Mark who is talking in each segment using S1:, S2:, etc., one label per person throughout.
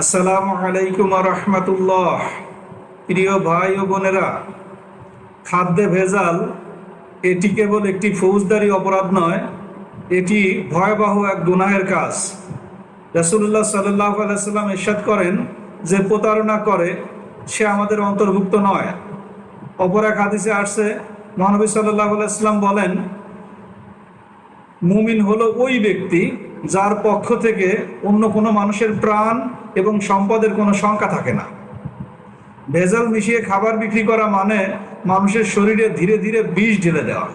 S1: আসসালামু আলাইকুম রহমতুল্লাহ। প্রিয় ভাই ও বোনেরা, খাদ্যে ভেজাল এটি কেবল একটি ফৌজদারি অপরাধ নয়, এটি ভয়াবহ এক গুনাহের কাজ। রাসূলুল্লাহ সাল্লাল্লাহু আলাইহি সাল্লাম ইরশাদ করেন, যে প্রতারণা করে সে আমাদের অন্তর্ভুক্ত নয়। অপর এক হাদিসে আসছে, মহানবী সাল্লাল্লাহু আলাইহি সাল্লাম বলেন, মুমিন হলো ওই ব্যক্তি যার পক্ষ থেকে অন্য কোনো মানুষের প্রাণ এবং সম্পদের কোনো শঙ্কা থাকে না। ভেজাল মিশিয়ে খাবার বিক্রি করা মানে মানুষের শরীরে ধীরে ধীরে বিষ ঢেলে দেওয়া।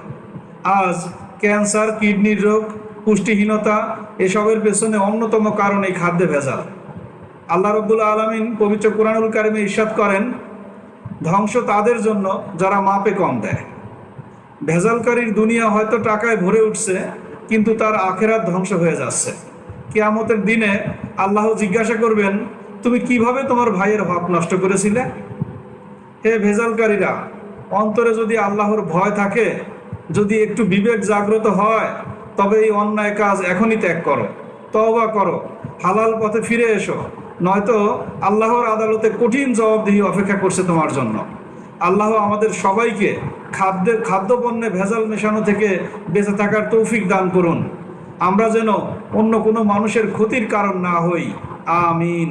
S1: আজ ক্যান্সার, কিডনির রোগ, পুষ্টিহীনতা এসবের পেছনে অন্যতম কারণ এই খাদ্যে ভেজাল। আল্লাহ রাব্বুল আলামিন পবিত্র কোরআনুল কারিমে ইরশাদ করেন, ধ্বংস তাদের জন্য যারা মাপে কম দেয়। ভেজালকারীর দুনিয়া হয়তো টাকায় ভরে উঠছে, কিন্তু তার আখেরাত ধ্বংস হয়ে যাচ্ছে। কিয়ামতের দিনে আল্লাহ জিজ্ঞাসা করবেন, তুমি কিভাবে তোমার ভাইয়ের হক নষ্ট করেছিলে? হে ভেজালকারীরা, অন্তরে যদি আল্লাহর ভয় থাকে, যদি একটু বিবেক জাগ্রত হয়, তবে এই অন্যায় কাজ এখনই ত্যাগ করো, তওবা করো, হালাল পথে ফিরে এসো, নয়তো আল্লাহর আদালতে কঠিন জবাবদিহি অপেক্ষা করছে তোমার জন্য। আল্লাহ আমাদের সবাইকে খাদ্যপণ্যে ভেজাল মেশানো থেকে বেঁচে থাকার তৌফিক দান করুন, আমরা যেন অন্য কোনো মানুষের ক্ষতির কারণ না হই। আমিন।